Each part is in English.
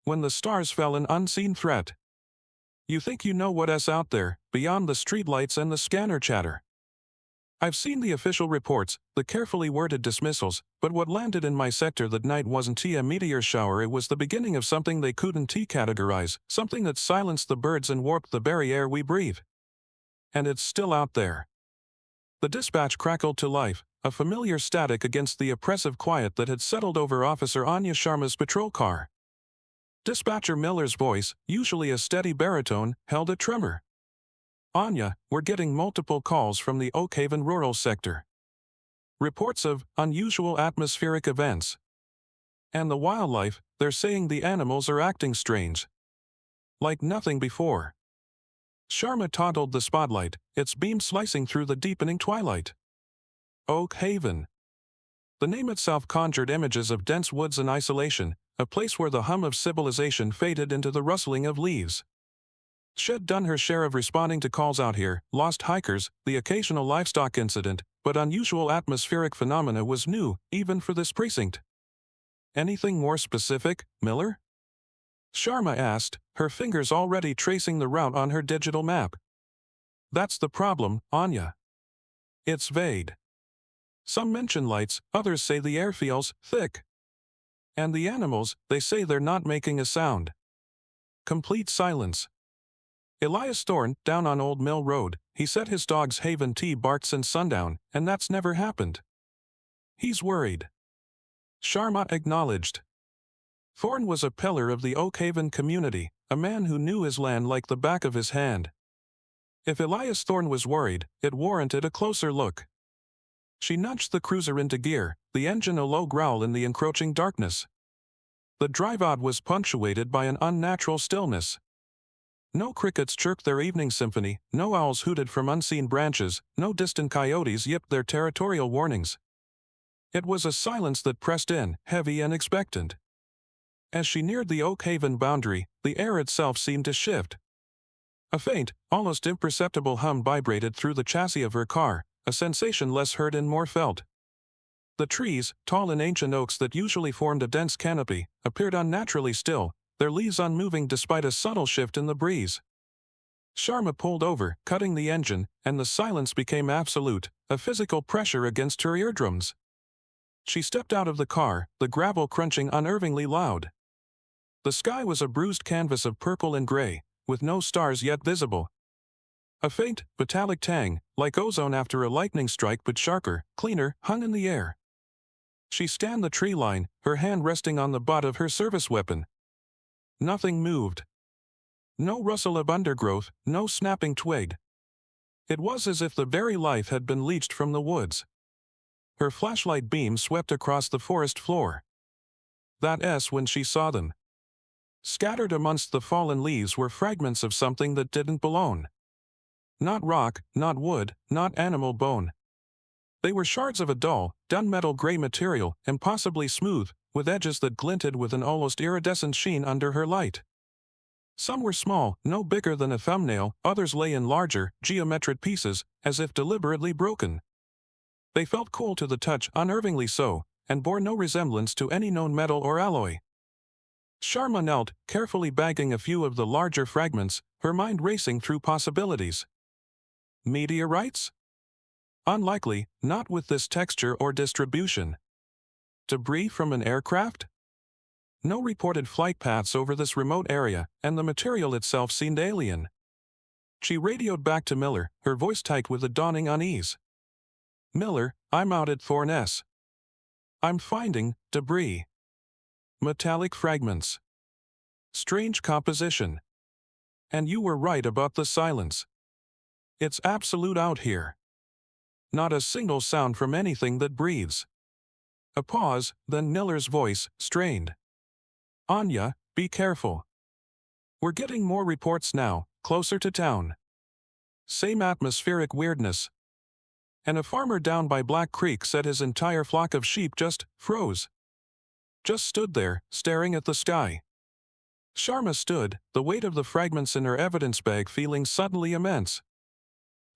when the stars fell an unseen threat. You think you know what's out there, beyond the streetlights and the scanner chatter. I've seen the official reports, the carefully worded dismissals, but what landed in my sector that night wasn't a meteor shower, it was the beginning of something they couldn't categorize, something that silenced the birds and warped the very air we breathe. And it's still out there. The dispatch crackled to life, a familiar static against the oppressive quiet that had settled over Officer Anya Sharma's patrol car. Dispatcher Miller's voice, usually a steady baritone, held a tremor. Anya, we're getting multiple calls from the Oakhaven rural sector. Reports of unusual atmospheric events. And the wildlife, they're saying the animals are acting strange. Like nothing before. Sharma toggled the spotlight, its beam slicing through the deepening twilight. Oakhaven. The name itself conjured images of dense woods and isolation, a place where the hum of civilization faded into the rustling of leaves. She'd done her share of responding to calls out here, lost hikers, the occasional livestock incident, but unusual atmospheric phenomena was new, even for this precinct. Anything more specific, Miller? Sharma asked, her fingers already tracing the route on her digital map. That's the problem, Anya. It's vague. Some mention lights, others say the air feels thick. And the animals, they say they're not making a sound. Complete silence. Elias Thorne, down on Old Mill Road, he said his dog's Haven T barked since sundown, and that's never happened. He's worried. Sharma acknowledged. Thorne was a pillar of the Oakhaven community, a man who knew his land like the back of his hand. If Elias Thorne was worried, it warranted a closer look. She nudged the cruiser into gear, the engine a low growl in the encroaching darkness. The drive-out was punctuated by an unnatural stillness. No crickets chirped their evening symphony, no owls hooted from unseen branches, no distant coyotes yipped their territorial warnings. It was a silence that pressed in, heavy and expectant. As she neared the Oakhaven boundary, the air itself seemed to shift. A faint, almost imperceptible hum vibrated through the chassis of her car, a sensation less heard and more felt. The trees, tall and ancient oaks that usually formed a dense canopy, appeared unnaturally still, their leaves unmoving despite a subtle shift in the breeze. Sharma pulled over, cutting the engine, and the silence became absolute, a physical pressure against her eardrums. She stepped out of the car, the gravel crunching unnervingly loud. The sky was a bruised canvas of purple and gray, with no stars yet visible. A faint, metallic tang, like ozone after a lightning strike but sharper, cleaner, hung in the air. She scanned the tree line, her hand resting on the butt of her service weapon. Nothing moved. No rustle of undergrowth, no snapping twig. It was as if the very life had been leached from the woods. Her flashlight beam swept across the forest floor. That's when she saw them. Scattered amongst the fallen leaves were fragments of something that didn't belong. Not rock, not wood, not animal bone. They were shards of a dull, gunmetal gray material, impossibly smooth, with edges that glinted with an almost iridescent sheen under her light. Some were small, no bigger than a thumbnail, others lay in larger, geometric pieces, as if deliberately broken. They felt cool to the touch, unnervingly so, and bore no resemblance to any known metal or alloy. Sharma knelt, carefully bagging a few of the larger fragments, her mind racing through possibilities. Meteorites? Unlikely, not with this texture or distribution. Debris from an aircraft? No reported flight paths over this remote area, and the material itself seemed alien. She radioed back to Miller, her voice tight with a dawning unease. Miller, I'm out at Thorne S. I'm finding debris. Metallic fragments. Strange composition. And you were right about the silence. It's absolute out here. Not a single sound from anything that breathes. A pause, then Miller's voice, strained. Anya, be careful. We're getting more reports now, closer to town. Same atmospheric weirdness. And a farmer down by Black Creek said his entire flock of sheep just froze. Just stood there, staring at the sky. Sharma stood, the weight of the fragments in her evidence bag feeling suddenly immense.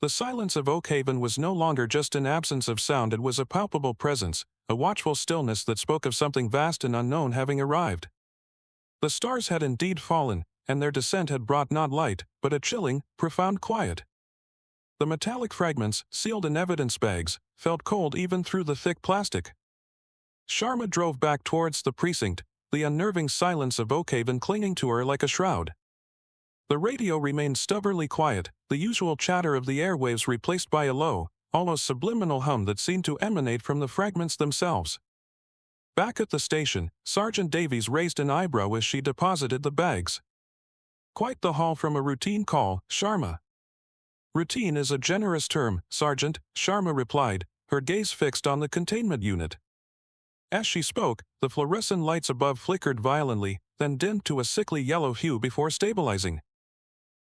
The silence of Oakhaven was no longer just an absence of sound, it was a palpable presence, a watchful stillness that spoke of something vast and unknown having arrived. The stars had indeed fallen, and their descent had brought not light, but a chilling, profound quiet. The metallic fragments, sealed in evidence bags, felt cold even through the thick plastic. Sharma drove back towards the precinct, the unnerving silence of Oakhaven clinging to her like a shroud. The radio remained stubbornly quiet, the usual chatter of the airwaves replaced by a low, almost subliminal hum that seemed to emanate from the fragments themselves. Back at the station, Sergeant Davies raised an eyebrow as she deposited the bags. "Quite the haul from a routine call, Sharma." "Routine is a generous term, Sergeant," Sharma replied, her gaze fixed on the containment unit. As she spoke, the fluorescent lights above flickered violently, then dimmed to a sickly yellow hue before stabilizing.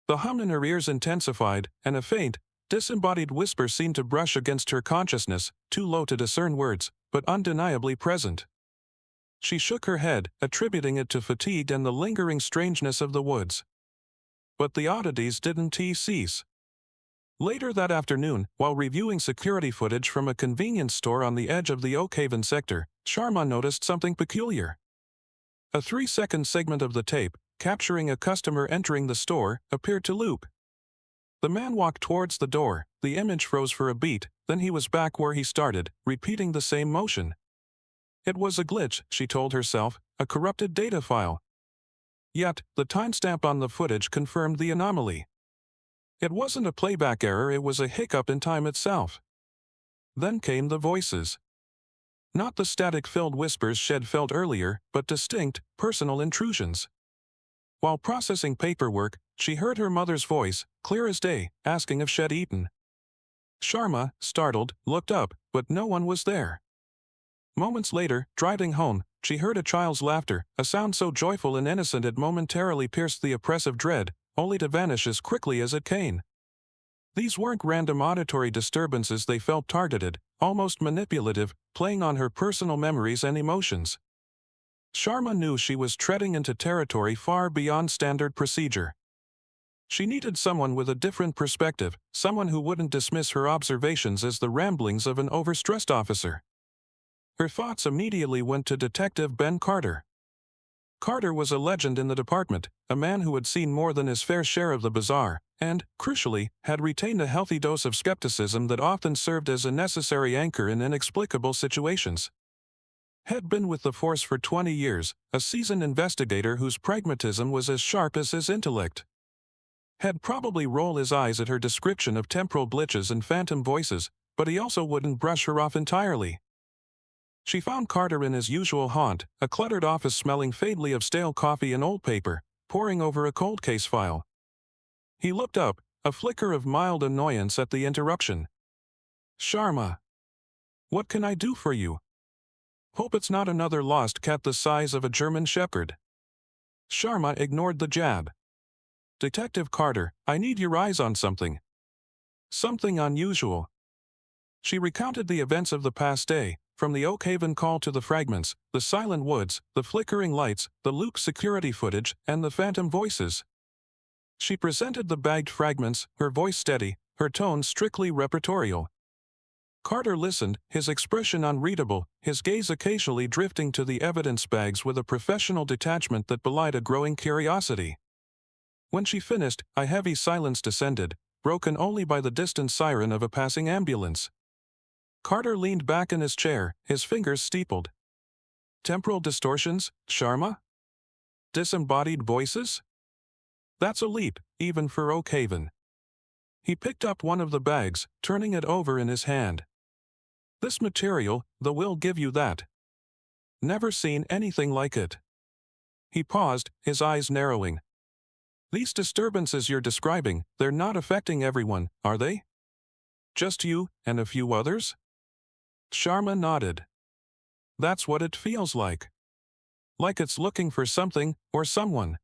The hum in her ears intensified, and a faint, disembodied whisper seemed to brush against her consciousness, too low to discern words, but undeniably present. She shook her head, attributing it to fatigue and the lingering strangeness of the woods. But the oddities didn't cease. Later that afternoon, while reviewing security footage from a convenience store on the edge of the Oakhaven sector, Sharma noticed something peculiar. A 3-second segment of the tape, capturing a customer entering the store, appeared to loop. The man walked towards the door, the image froze for a beat, then he was back where he started, repeating the same motion. It was a glitch, she told herself, a corrupted data file. Yet, the timestamp on the footage confirmed the anomaly. It wasn't a playback error, it was a hiccup in time itself. Then came the voices. Not the static-filled whispers she'd felt earlier, but distinct, personal intrusions. While processing paperwork, she heard her mother's voice, clear as day, asking if she'd eaten. Sharma, startled, looked up, but no one was there. Moments later, driving home, she heard a child's laughter, a sound so joyful and innocent it momentarily pierced the oppressive dread, only to vanish as quickly as it came. These weren't random auditory disturbances, they felt targeted, almost manipulative, playing on her personal memories and emotions. Sharma knew she was treading into territory far beyond standard procedure. She needed someone with a different perspective, someone who wouldn't dismiss her observations as the ramblings of an overstressed officer. Her thoughts immediately went to Detective Ben Carter. Carter was a legend in the department, a man who had seen more than his fair share of the bizarre, and, crucially, had retained a healthy dose of skepticism that often served as a necessary anchor in inexplicable situations. Had been with the force for 20 years, a seasoned investigator whose pragmatism was as sharp as his intellect. Had probably rolled his eyes at her description of temporal glitches and phantom voices, but he also wouldn't brush her off entirely. She found Carter in his usual haunt, a cluttered office smelling faintly of stale coffee and old paper, poring over a cold case file. He looked up, a flicker of mild annoyance at the interruption. "Sharma. What can I do for you? Hope it's not another lost cat the size of a German shepherd." Sharma ignored the jab. "Detective Carter, I need your eyes on something. Something unusual." She recounted the events of the past day, from the Oakhaven call to the fragments, the silent woods, the flickering lights, the Luke security footage, and the phantom voices. She presented the bagged fragments, her voice steady, her tone strictly repertorial. Carter listened, his expression unreadable, his gaze occasionally drifting to the evidence bags with a professional detachment that belied a growing curiosity. When she finished, a heavy silence descended, broken only by the distant siren of a passing ambulance. Carter leaned back in his chair, his fingers steepled. "Temporal distortions, Sharma? Disembodied voices? That's a leap, even for Oakhaven." He picked up one of the bags, turning it over in his hand. "This material, the will give you that. Never seen anything like it." He paused, his eyes narrowing. "These disturbances you're describing, they're not affecting everyone, are they? Just you, and a few others?" Sharma nodded. "That's what it feels like. Like it's looking for something, or someone."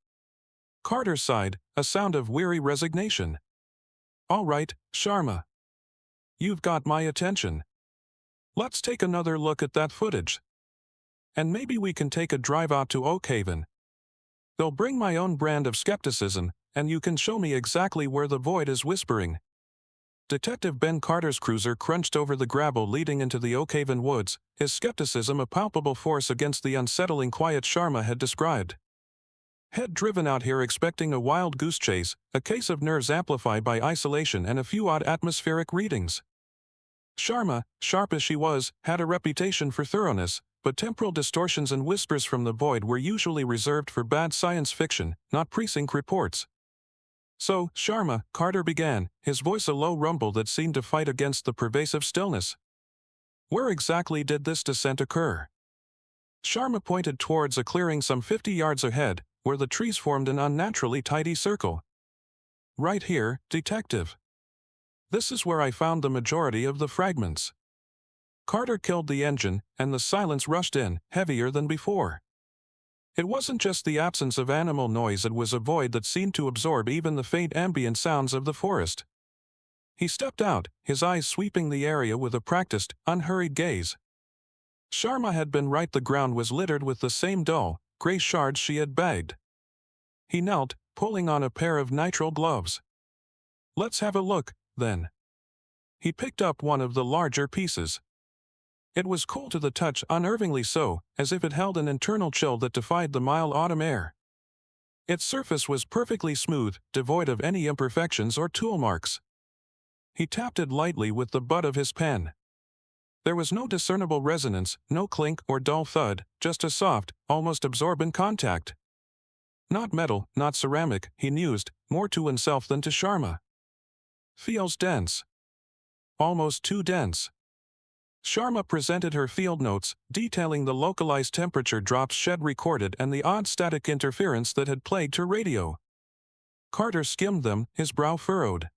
Carter sighed, a sound of weary resignation. "All right, Sharma. You've got my attention. Let's take another look at that footage. And maybe we can take a drive out to Oakhaven. They'll bring my own brand of skepticism, and you can show me exactly where the void is whispering." Detective Ben Carter's cruiser crunched over the gravel leading into the Oakhaven woods, his skepticism a palpable force against the unsettling quiet Sharma had described. Head driven out here expecting a wild goose chase, a case of nerves amplified by isolation and a few odd atmospheric readings. Sharma, sharp as she was, had a reputation for thoroughness, but temporal distortions and whispers from the void were usually reserved for bad science fiction, not precinct reports. So, Sharma, Carter began, his voice a low rumble that seemed to fight against the pervasive stillness. Where exactly did this descent occur? Sharma pointed towards a clearing some 50 yards ahead, where the trees formed an unnaturally tidy circle. Right here, detective. This is where I found the majority of the fragments. Carter killed the engine, and the silence rushed in, heavier than before. It wasn't just the absence of animal noise, it was a void that seemed to absorb even the faint ambient sounds of the forest. He stepped out, his eyes sweeping the area with a practiced, unhurried gaze. Sharma had been right, the ground was littered with the same dull, gray shards she had bagged. He knelt, pulling on a pair of nitrile gloves. Let's have a look, then. He picked up one of the larger pieces. It was cool to the touch, unnervingly so, as if it held an internal chill that defied the mild autumn air. Its surface was perfectly smooth, devoid of any imperfections or tool marks. He tapped it lightly with the butt of his pen. There was no discernible resonance, no clink or dull thud, just a soft, almost absorbent contact. Not metal, not ceramic, he mused, more to himself than to Sharma. Feels dense. Almost too dense. Sharma presented her field notes, detailing the localized temperature drops Shed recorded and the odd static interference that had plagued her radio. Carter skimmed them, his brow furrowed.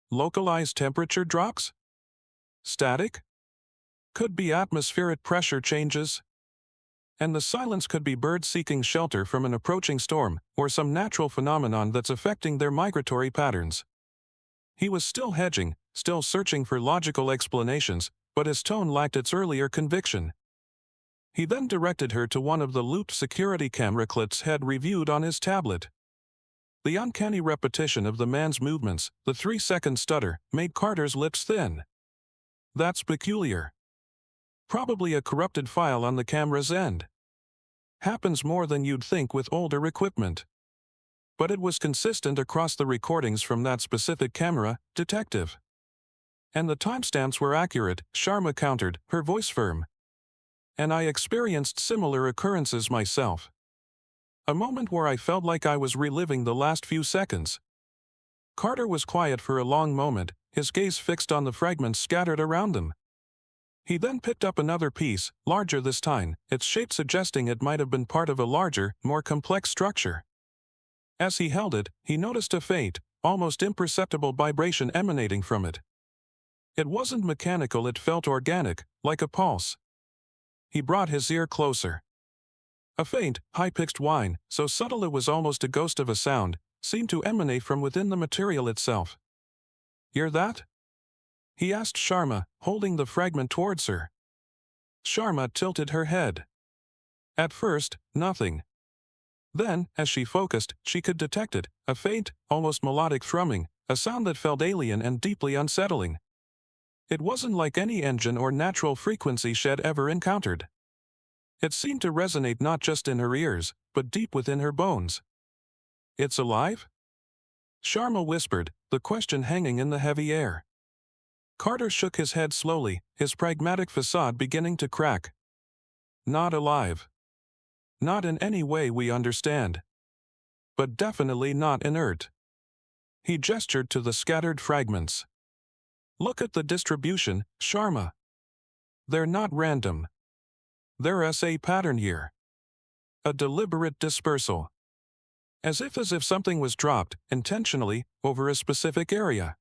Localized temperature drops? Static? Could be atmospheric pressure changes. And the silence could be birds seeking shelter from an approaching storm, or some natural phenomenon that's affecting their migratory patterns. He was still hedging, still searching for logical explanations, but his tone lacked its earlier conviction. He then directed her to one of the looped security camera clips had reviewed on his tablet. The uncanny repetition of the man's movements, the 3-second stutter, made Carter's lips thin. That's peculiar. Probably a corrupted file on the camera's end. Happens more than you'd think with older equipment. But it was consistent across the recordings from that specific camera, detective. And the timestamps were accurate, Sharma countered, her voice firm. And I experienced similar occurrences myself. A moment where I felt like I was reliving the last few seconds. Carter was quiet for a long moment, his gaze fixed on the fragments scattered around them. He then picked up another piece, larger this time, its shape suggesting it might have been part of a larger, more complex structure. As he held it, he noticed a faint, almost imperceptible vibration emanating from it. It wasn't mechanical, it felt organic, like a pulse. He brought his ear closer. A faint, high-pitched whine, so subtle it was almost a ghost of a sound, seemed to emanate from within the material itself. Hear that? He asked Sharma, holding the fragment towards her. Sharma tilted her head. At first, nothing. Then, as she focused, she could detect it, a faint, almost melodic thrumming, a sound that felt alien and deeply unsettling. It wasn't like any engine or natural frequency Shed ever encountered. It seemed to resonate not just in her ears, but deep within her bones. It's alive? Sharma whispered, the question hanging in the heavy air. Carter shook his head slowly, his pragmatic facade beginning to crack. Not alive. Not in any way we understand. But definitely not inert. He gestured to the scattered fragments. Look at the distribution, Sharma. They're not random. There's a pattern here. A deliberate dispersal. As if something was dropped, intentionally, over a specific area.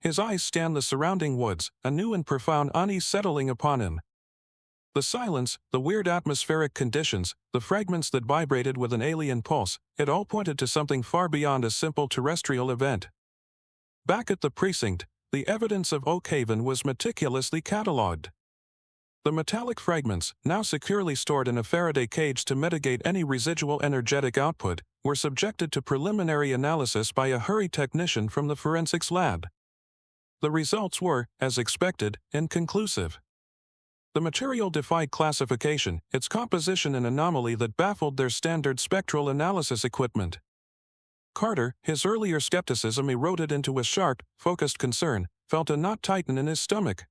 His eyes scanned the surrounding woods, a new and profound unease settling upon him. The silence, the weird atmospheric conditions, the fragments that vibrated with an alien pulse, it all pointed to something far beyond a simple terrestrial event. Back at the precinct, the evidence of Oak Haven was meticulously catalogued. The metallic fragments, now securely stored in a Faraday cage to mitigate any residual energetic output, were subjected to preliminary analysis by a hurried technician from the forensics lab. The results were, as expected, inconclusive. The material defied classification, its composition an anomaly that baffled their standard spectral analysis equipment. Carter, his earlier skepticism eroded into a sharp, focused concern, felt a knot tighten in his stomach.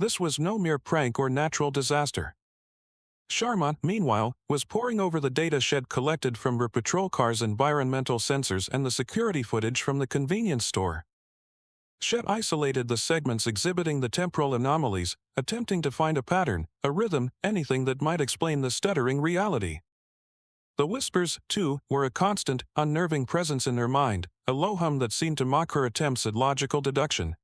This was no mere prank or natural disaster. Sharma, meanwhile, was poring over the data shed collected from her patrol car's environmental sensors and the security footage from the convenience store. Shed isolated the segments exhibiting the temporal anomalies, attempting to find a pattern, a rhythm, anything that might explain the stuttering reality. The whispers, too, were a constant, unnerving presence in her mind, a low hum that seemed to mock her attempts at logical deduction.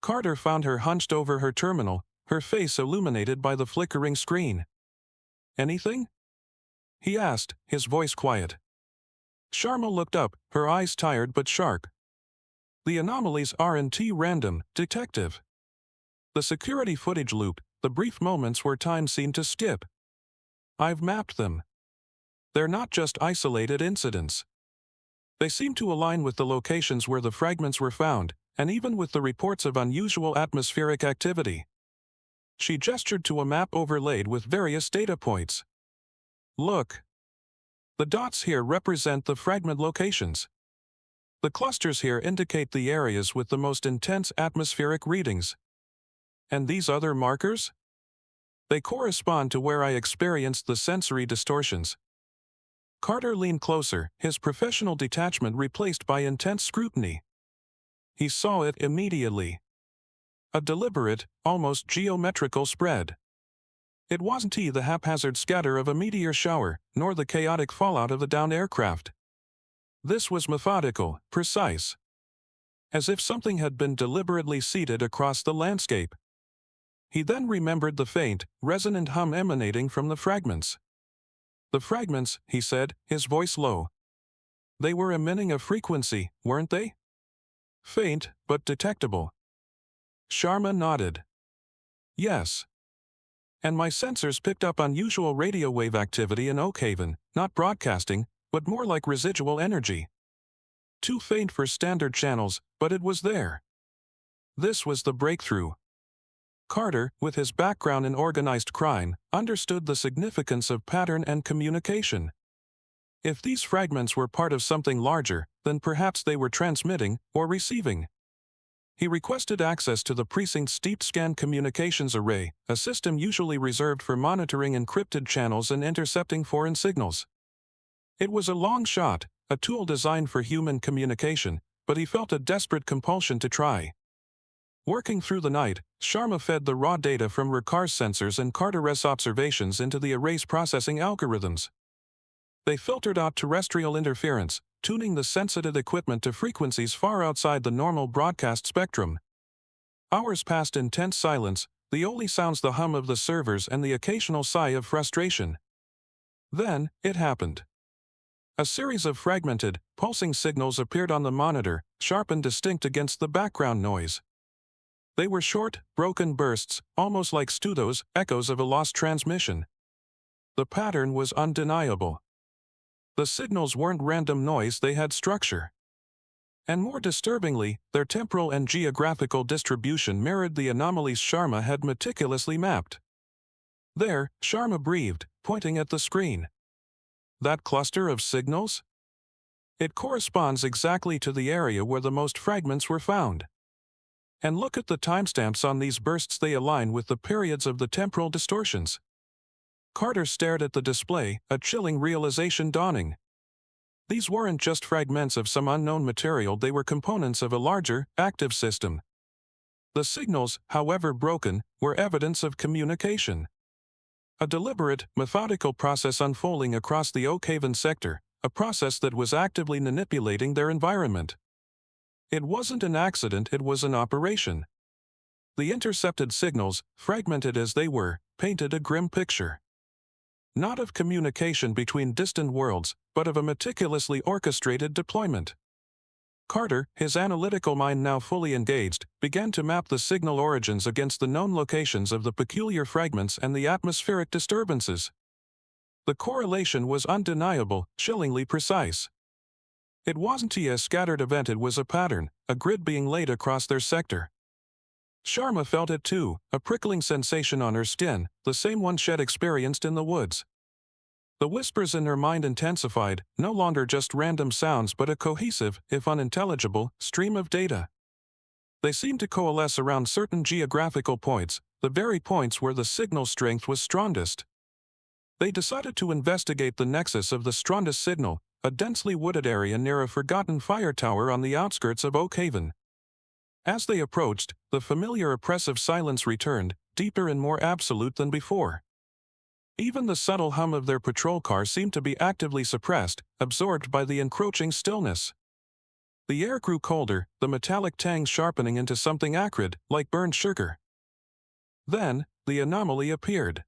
Carter found her hunched over her terminal, her face illuminated by the flickering screen. "Anything?" he asked, his voice quiet. Sharma looked up, her eyes tired but sharp. "The anomalies aren't random, detective. The security footage loop, the brief moments where time seemed to skip. I've mapped them. They're not just isolated incidents. They seem to align with the locations where the fragments were found, and even with the reports of unusual atmospheric activity." She gestured to a map overlaid with various data points. "Look. The dots here represent the fragment locations. The clusters here indicate the areas with the most intense atmospheric readings. And these other markers? They correspond to where I experienced the sensory distortions." Carter leaned closer, his professional detachment replaced by intense scrutiny. He saw it immediately. A deliberate, almost geometrical spread. It wasn't the haphazard scatter of a meteor shower, nor the chaotic fallout of the downed aircraft. This was methodical, precise. As if something had been deliberately seeded across the landscape. He then remembered the faint, resonant hum emanating from the fragments. "The fragments," he said, his voice low. "They were emitting a frequency, weren't they? Faint, but detectable." Sharma nodded. "Yes. And my sensors picked up unusual radio wave activity in Oakhaven, not broadcasting, but more like residual energy. Too faint for standard channels, but it was there." This was the breakthrough. Carter, with his background in organized crime, understood the significance of pattern and communication. If these fragments were part of something larger, then perhaps they were transmitting or receiving. He requested access to the precinct's deep-scan communications array, a system usually reserved for monitoring encrypted channels and intercepting foreign signals. It was a long shot, a tool designed for human communication, but he felt a desperate compulsion to try. Working through the night, Sharma fed the raw data from her car's sensors and Carter's observations into the array's processing algorithms. They filtered out terrestrial interference, tuning the sensitive equipment to frequencies far outside the normal broadcast spectrum. Hours passed in tense silence, the only sounds the hum of the servers and the occasional sigh of frustration. Then, it happened. A series of fragmented, pulsing signals appeared on the monitor, sharp and distinct against the background noise. They were short, broken bursts, almost like pseudos, echoes of a lost transmission. The pattern was undeniable. The signals weren't random noise, they had structure. And more disturbingly, their temporal and geographical distribution mirrored the anomalies Sharma had meticulously mapped. "There," Sharma breathed, pointing at the screen. "That cluster of signals? It corresponds exactly to the area where the most fragments were found. And look at the timestamps on these bursts, they align with the periods of the temporal distortions." Carter stared at the display, a chilling realization dawning. These weren't just fragments of some unknown material, they were components of a larger, active system. The signals, however broken, were evidence of communication. A deliberate, methodical process unfolding across the Oakhaven sector, a process that was actively manipulating their environment. It wasn't an accident, it was an operation. The intercepted signals, fragmented as they were, painted a grim picture. Not of communication between distant worlds, but of a meticulously orchestrated deployment. Carter, his analytical mind now fully engaged, began to map the signal origins against the known locations of the peculiar fragments and the atmospheric disturbances. The correlation was undeniable, chillingly precise. It wasn't a scattered event, it was a pattern, a grid being laid across their sector. Sharma felt it too, a prickling sensation on her skin, the same one she'd experienced in the woods. The whispers in her mind intensified, no longer just random sounds but a cohesive, if unintelligible, stream of data. They seemed to coalesce around certain geographical points, the very points where the signal strength was strongest. They decided to investigate the nexus of the strongest signal, a densely wooded area near a forgotten fire tower on the outskirts of Oakhaven. As they approached, the familiar oppressive silence returned, deeper and more absolute than before. Even the subtle hum of their patrol car seemed to be actively suppressed, absorbed by the encroaching stillness. The air grew colder, the metallic tang sharpening into something acrid, like burned sugar. Then, the anomaly appeared.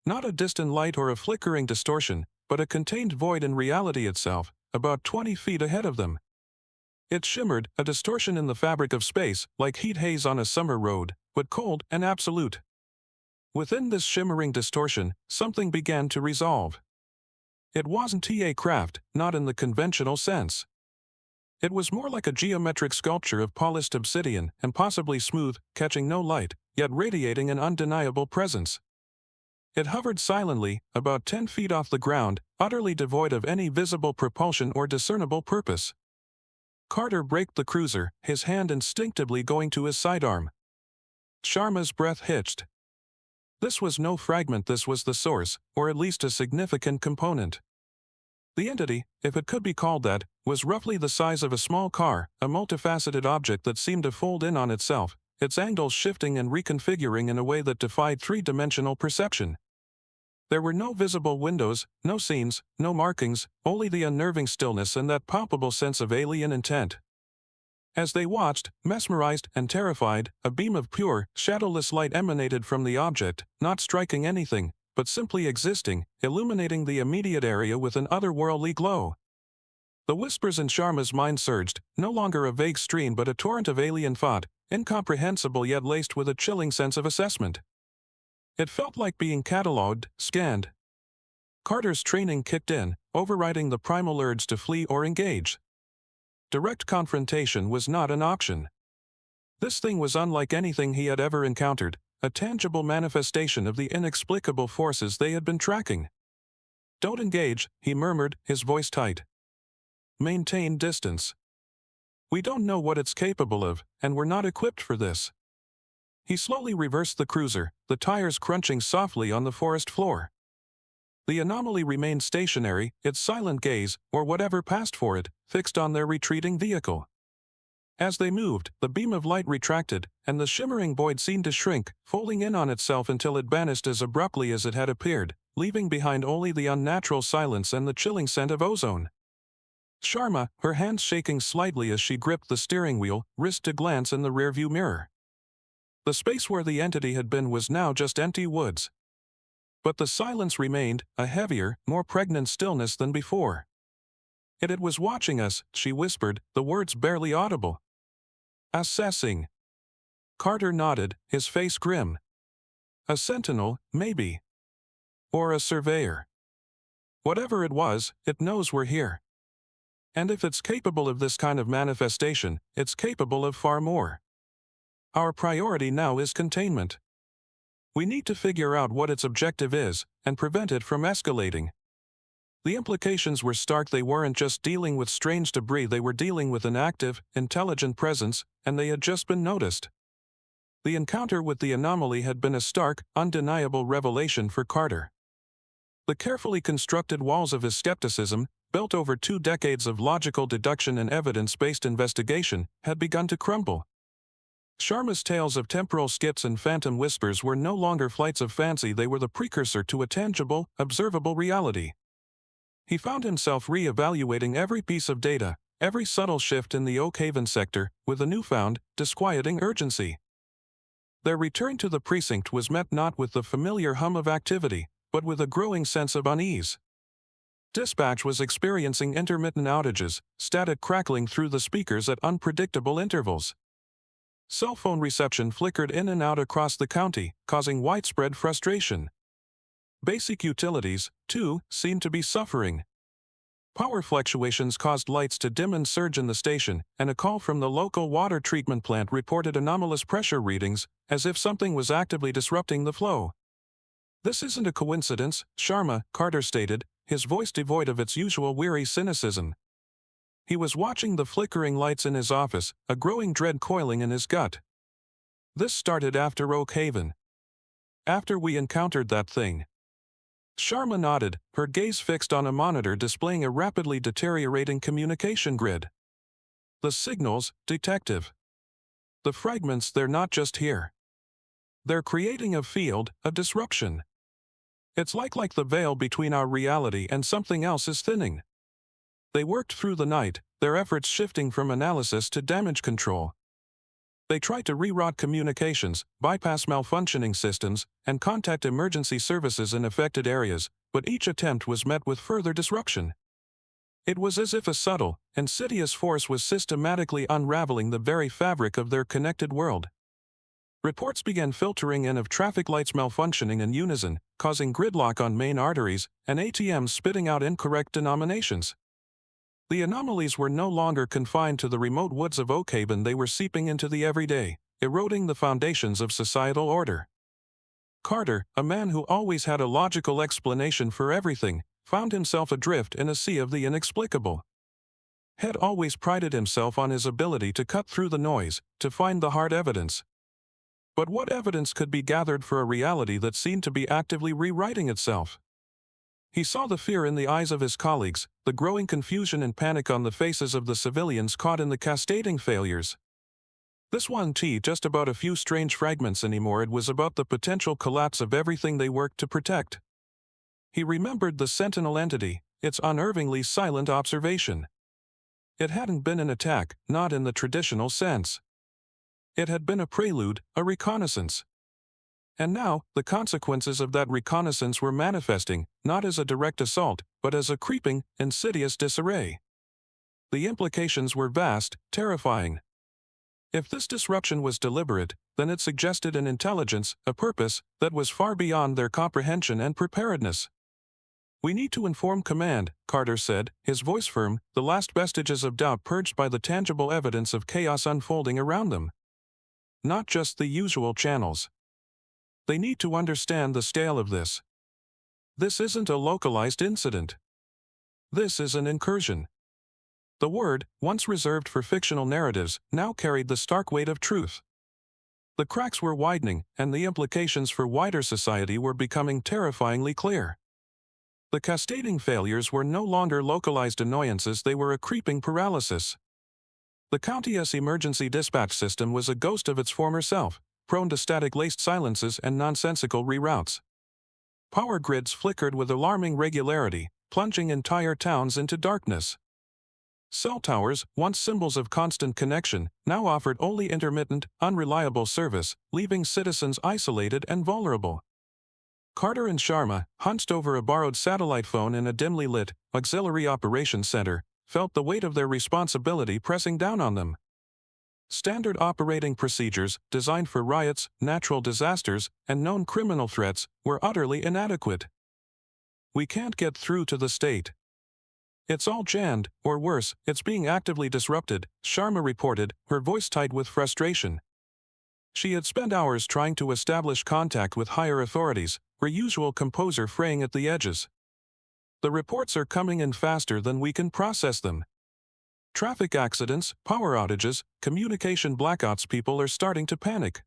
Not a distant light or a flickering distortion, but a contained void in reality itself, about 20 feet ahead of them. It shimmered, a distortion in the fabric of space, like heat haze on a summer road, but cold and absolute. Within this shimmering distortion, something began to resolve. It wasn't a craft, not in the conventional sense. It was more like a geometric sculpture of polished obsidian, impossibly smooth, catching no light, yet radiating an undeniable presence. It hovered silently, about 10 feet off the ground, utterly devoid of any visible propulsion or discernible purpose. Carter braked the cruiser, his hand instinctively going to his sidearm. Sharma's breath hitched. This was no fragment, this was the source, or at least a significant component. The entity, if it could be called that, was roughly the size of a small car, a multifaceted object that seemed to fold in on itself, its angles shifting and reconfiguring in a way that defied three-dimensional perception. There were no visible windows, no scenes, no markings, only the unnerving stillness and that palpable sense of alien intent. As they watched, mesmerized and terrified, a beam of pure, shadowless light emanated from the object, not striking anything, but simply existing, illuminating the immediate area with an otherworldly glow. The whispers in Sharma's mind surged, no longer a vague stream but a torrent of alien thought, incomprehensible yet laced with a chilling sense of assessment. It felt like being catalogued, scanned. Carter's training kicked in, overriding the primal urge to flee or engage. Direct confrontation was not an option. This thing was unlike anything he had ever encountered, a tangible manifestation of the inexplicable forces they had been tracking. "Don't engage," he murmured, his voice tight. "Maintain distance. We don't know what it's capable of, and we're not equipped for this." He slowly reversed the cruiser, the tires crunching softly on the forest floor. The anomaly remained stationary, its silent gaze, or whatever passed for it, fixed on their retreating vehicle. As they moved, the beam of light retracted, and the shimmering void seemed to shrink, folding in on itself until it vanished as abruptly as it had appeared, leaving behind only the unnatural silence and the chilling scent of ozone. Sharma, her hands shaking slightly as she gripped the steering wheel, risked a glance in the rearview mirror. The space where the entity had been was now just empty woods. But the silence remained, a heavier, more pregnant stillness than before. "It was watching us," she whispered, the words barely audible. "Assessing." Carter nodded, his face grim. "A sentinel, maybe. Or a surveyor. Whatever it was, it knows we're here. And if it's capable of this kind of manifestation, it's capable of far more. Our priority now is containment. We need to figure out what its objective is, and prevent it from escalating." The implications were stark. They weren't just dealing with strange debris, they were dealing with an active, intelligent presence, and they had just been noticed. The encounter with the anomaly had been a stark, undeniable revelation for Carter. The carefully constructed walls of his skepticism, built over 2 decades of logical deduction and evidence-based investigation, had begun to crumble. Sharma's tales of temporal skips and phantom whispers were no longer flights of fancy, they were the precursor to a tangible, observable reality. He found himself re-evaluating every piece of data, every subtle shift in the Oakhaven sector, with a newfound, disquieting urgency. Their return to the precinct was met not with the familiar hum of activity, but with a growing sense of unease. Dispatch was experiencing intermittent outages, static crackling through the speakers at unpredictable intervals. Cell phone reception flickered in and out across the county, causing widespread frustration. Basic utilities, too, seemed to be suffering. Power fluctuations caused lights to dim and surge in the station, and a call from the local water treatment plant reported anomalous pressure readings, as if something was actively disrupting the flow. "This isn't a coincidence," Sharma, Carter stated, his voice devoid of its usual weary cynicism. He was watching the flickering lights in his office, a growing dread coiling in his gut. "This started after Oak Haven. After we encountered that thing." Sharma nodded, her gaze fixed on a monitor displaying a rapidly deteriorating communication grid. "The signals, Detective. The fragments, they're not just here. They're creating a field, a disruption. It's like the veil between our reality and something else is thinning." They worked through the night, their efforts shifting from analysis to damage control. They tried to reroute communications, bypass malfunctioning systems, and contact emergency services in affected areas, but each attempt was met with further disruption. It was as if a subtle, insidious force was systematically unraveling the very fabric of their connected world. Reports began filtering in of traffic lights malfunctioning in unison, causing gridlock on main arteries, and ATMs spitting out incorrect denominations. The anomalies were no longer confined to the remote woods of Oak Haven, they were seeping into the everyday, eroding the foundations of societal order. Carter, a man who always had a logical explanation for everything, found himself adrift in a sea of the inexplicable. Had always prided himself on his ability to cut through the noise, to find the hard evidence. But what evidence could be gathered for a reality that seemed to be actively rewriting itself? He saw the fear in the eyes of his colleagues, the growing confusion and panic on the faces of the civilians caught in the cascading failures. This wasn't just about a few strange fragments anymore, it was about the potential collapse of everything they worked to protect. He remembered the Sentinel entity, its unnervingly silent observation. It hadn't been an attack, not in the traditional sense. It had been a prelude, a reconnaissance. And now, the consequences of that reconnaissance were manifesting, not as a direct assault, but as a creeping, insidious disarray. The implications were vast, terrifying. If this disruption was deliberate, then it suggested an intelligence, a purpose, that was far beyond their comprehension and preparedness. "We need to inform command," Carter said, his voice firm, the last vestiges of doubt purged by the tangible evidence of chaos unfolding around them. "Not just the usual channels. They need to understand the scale of this. This isn't a localized incident. This is an incursion." The word, once reserved for fictional narratives, now carried the stark weight of truth. The cracks were widening, and the implications for wider society were becoming terrifyingly clear. The cascading failures were no longer localized annoyances, they were a creeping paralysis. The county's emergency dispatch system was a ghost of its former self, prone to static-laced silences and nonsensical reroutes. Power grids flickered with alarming regularity, plunging entire towns into darkness. Cell towers, once symbols of constant connection, now offered only intermittent, unreliable service, leaving citizens isolated and vulnerable. Carter and Sharma, hunched over a borrowed satellite phone in a dimly lit, auxiliary operations center, felt the weight of their responsibility pressing down on them. Standard operating procedures, designed for riots, natural disasters, and known criminal threats, were utterly inadequate. "We can't get through to the state. It's all jammed, or worse, it's being actively disrupted," Sharma reported, her voice tight with frustration. She had spent hours trying to establish contact with higher authorities, her usual composure fraying at the edges. "The reports are coming in faster than we can process them. Traffic accidents, power outages, communication blackouts, people are starting to panic."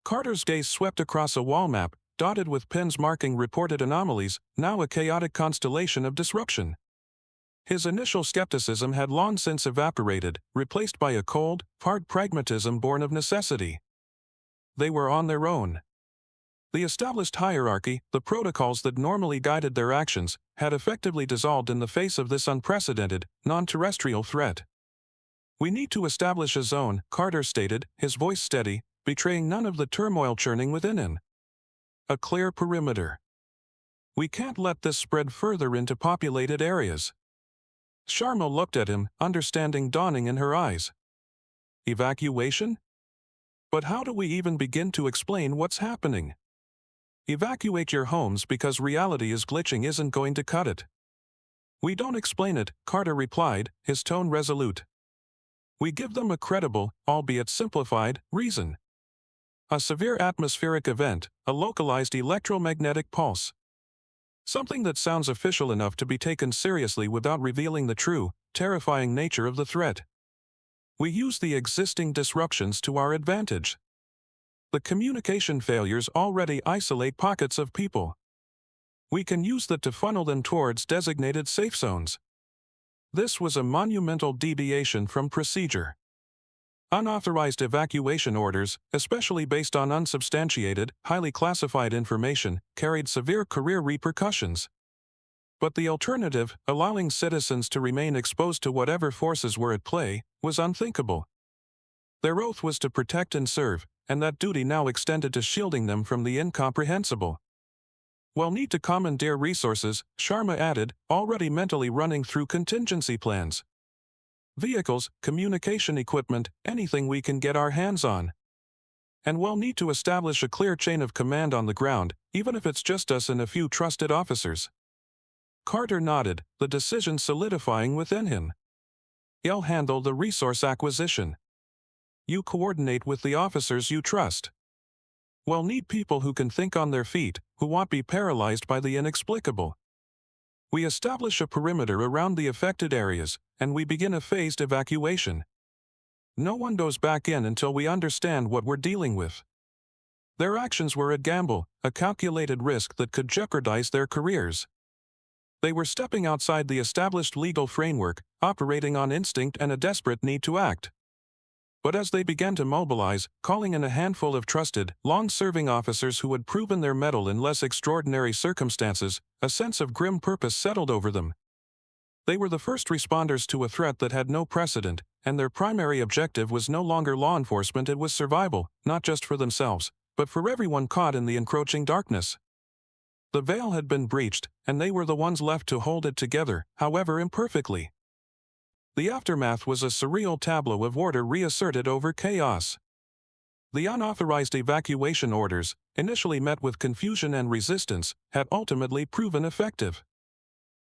Carter's gaze swept across a wall map, dotted with pins marking reported anomalies, now a chaotic constellation of disruption. His initial skepticism had long since evaporated, replaced by a cold, hard pragmatism born of necessity. They were on their own. The established hierarchy, the protocols that normally guided their actions, had effectively dissolved in the face of this unprecedented, non-terrestrial threat. "We need to establish a zone," Carter stated, his voice steady, betraying none of the turmoil churning within him. "A clear perimeter. We can't let this spread further into populated areas." Sharma looked at him, understanding dawning in her eyes. "Evacuation? But how do we even begin to explain what's happening? Evacuate your homes because reality is glitching isn't going to cut it. "We don't explain it," Carter replied, his tone resolute. "We give them a credible, albeit simplified, reason. A severe atmospheric event, a localized electromagnetic pulse. Something that sounds official enough to be taken seriously without revealing the true, terrifying nature of the threat. We use the existing disruptions to our advantage. The communication failures already isolate pockets of people. We can use that to funnel them towards designated safe zones." This was a monumental deviation from procedure. Unauthorized evacuation orders, especially based on unsubstantiated, highly classified information, carried severe career repercussions. But the alternative, allowing citizens to remain exposed to whatever forces were at play, was unthinkable. Their oath was to protect and serve, and that duty now extended to shielding them from the incomprehensible. "We'll need to commandeer resources," Sharma added, already mentally running through contingency plans. "Vehicles, communication equipment, anything we can get our hands on. And we'll need to establish a clear chain of command on the ground, even if it's just us and a few trusted officers." Carter nodded, the decision solidifying within him. "I'll handle the resource acquisition. You coordinate with the officers you trust. We'll need people who can think on their feet, who won't be paralyzed by the inexplicable. We establish a perimeter around the affected areas, and we begin a phased evacuation. No one goes back in until we understand what we're dealing with." Their actions were a gamble, a calculated risk that could jeopardize their careers. They were stepping outside the established legal framework, operating on instinct and a desperate need to act. But as they began to mobilize, calling in a handful of trusted, long-serving officers who had proven their mettle in less extraordinary circumstances, a sense of grim purpose settled over them. They were the first responders to a threat that had no precedent, and their primary objective was no longer law enforcement, it was survival, not just for themselves, but for everyone caught in the encroaching darkness. The veil had been breached, and they were the ones left to hold it together, however imperfectly. The aftermath was a surreal tableau of order reasserted over chaos. The unauthorized evacuation orders, initially met with confusion and resistance, had ultimately proven effective.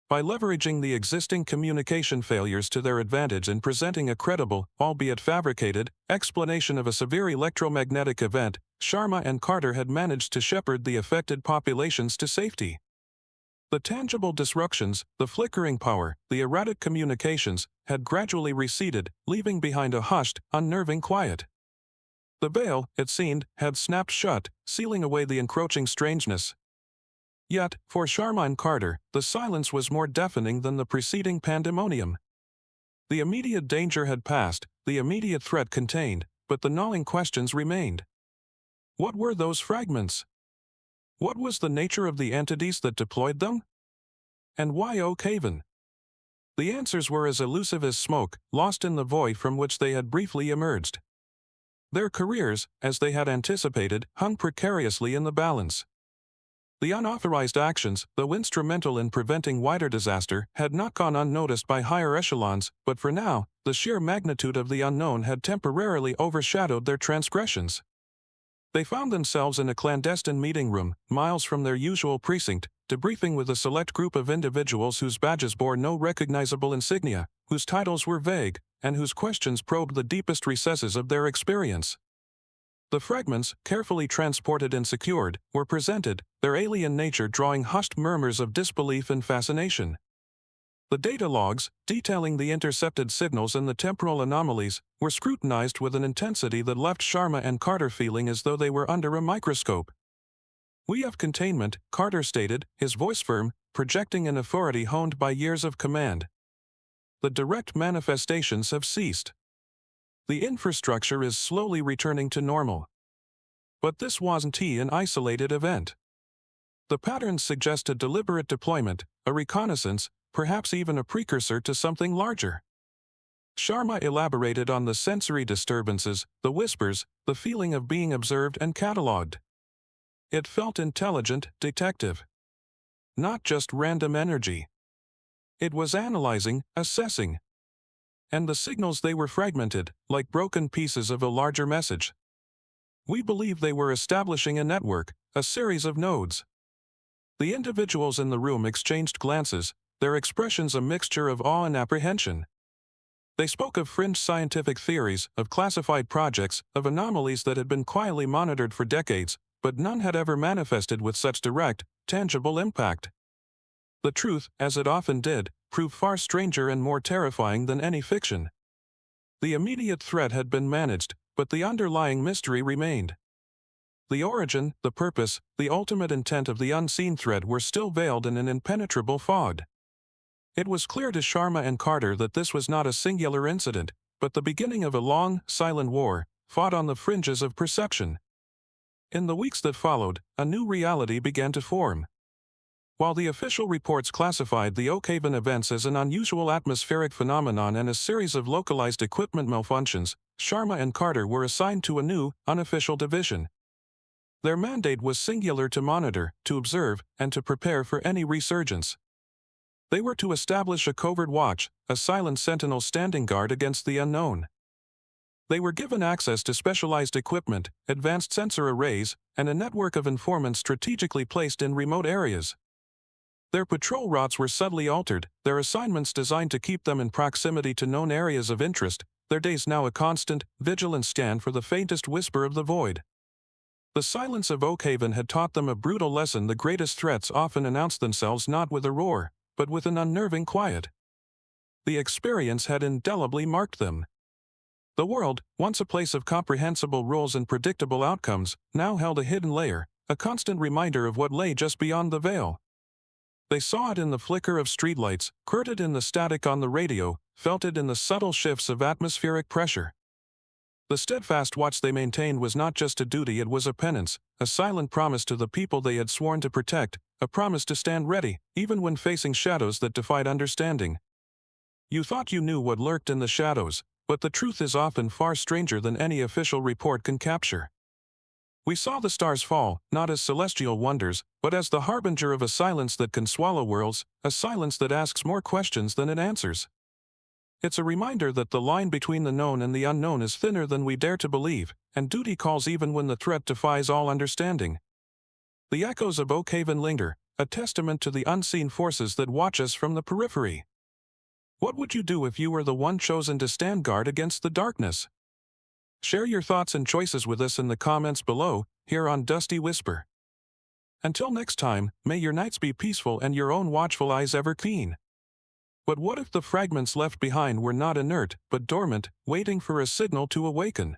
By leveraging the existing communication failures to their advantage and presenting a credible, albeit fabricated, explanation of a severe electromagnetic event, Sharma and Carter had managed to shepherd the affected populations to safety. The tangible disruptions, the flickering power, the erratic communications, had gradually receded, leaving behind a hushed, unnerving quiet. The veil, it seemed, had snapped shut, sealing away the encroaching strangeness. Yet, for Sharma and Carter, the silence was more deafening than the preceding pandemonium. The immediate danger had passed, the immediate threat contained, but the gnawing questions remained. What were those fragments? What was the nature of the entities that deployed them? And why Oak Haven? The answers were as elusive as smoke, lost in the void from which they had briefly emerged. Their careers, as they had anticipated, hung precariously in the balance. The unauthorized actions, though instrumental in preventing wider disaster, had not gone unnoticed by higher echelons, but for now, the sheer magnitude of the unknown had temporarily overshadowed their transgressions. They found themselves in a clandestine meeting room, miles from their usual precinct, debriefing with a select group of individuals whose badges bore no recognizable insignia, whose titles were vague, and whose questions probed the deepest recesses of their experience. The fragments, carefully transported and secured, were presented, their alien nature drawing hushed murmurs of disbelief and fascination. The data logs, detailing the intercepted signals and the temporal anomalies, were scrutinized with an intensity that left Sharma and Carter feeling as though they were under a microscope. "We have containment," Carter stated, his voice firm, projecting an authority honed by years of command. "The direct manifestations have ceased. The infrastructure is slowly returning to normal." But this wasn't an isolated event. The patterns suggest a deliberate deployment, a reconnaissance, perhaps even a precursor to something larger. Sharma elaborated on the sensory disturbances, the whispers, the feeling of being observed and catalogued. It felt intelligent, detective. Not just random energy. It was analyzing, assessing. And the signals, they were fragmented, like broken pieces of a larger message. We believe they were establishing a network, a series of nodes. The individuals in the room exchanged glances, their expressions a mixture of awe and apprehension. They spoke of fringe scientific theories, of classified projects, of anomalies that had been quietly monitored for decades, but none had ever manifested with such direct, tangible impact. The truth, as it often did, proved far stranger and more terrifying than any fiction. The immediate threat had been managed, but the underlying mystery remained. The origin, the purpose, the ultimate intent of the unseen threat were still veiled in an impenetrable fog. It was clear to Sharma and Carter that this was not a singular incident, but the beginning of a long, silent war, fought on the fringes of perception. In the weeks that followed, a new reality began to form. While the official reports classified the Oakhaven events as an unusual atmospheric phenomenon and a series of localized equipment malfunctions, Sharma and Carter were assigned to a new, unofficial division. Their mandate was singular: to monitor, to observe, and to prepare for any resurgence. They were to establish a covert watch, a silent sentinel standing guard against the unknown. They were given access to specialized equipment, advanced sensor arrays, and a network of informants strategically placed in remote areas. Their patrol routes were subtly altered, their assignments designed to keep them in proximity to known areas of interest, their days now a constant, vigilant scan for the faintest whisper of the void. The silence of Oakhaven had taught them a brutal lesson: the greatest threats often announce themselves not with a roar, but with an unnerving quiet. The experience had indelibly marked them. The world, once a place of comprehensible rules and predictable outcomes, now held a hidden layer, a constant reminder of what lay just beyond the veil. They saw it in the flicker of streetlights, heard it in the static on the radio, felt it in the subtle shifts of atmospheric pressure. The steadfast watch they maintained was not just a duty, it was a penance, a silent promise to the people they had sworn to protect, a promise to stand ready, even when facing shadows that defied understanding. You thought you knew what lurked in the shadows, but the truth is often far stranger than any official report can capture. We saw the stars fall, not as celestial wonders, but as the harbinger of a silence that can swallow worlds, a silence that asks more questions than it answers. It's a reminder that the line between the known and the unknown is thinner than we dare to believe, and duty calls even when the threat defies all understanding. The echoes of Oakhaven linger, a testament to the unseen forces that watch us from the periphery. What would you do if you were the one chosen to stand guard against the darkness? Share your thoughts and choices with us in the comments below, here on Dusty Whisper. Until next time, may your nights be peaceful and your own watchful eyes ever keen. But what if the fragments left behind were not inert, but dormant, waiting for a signal to awaken?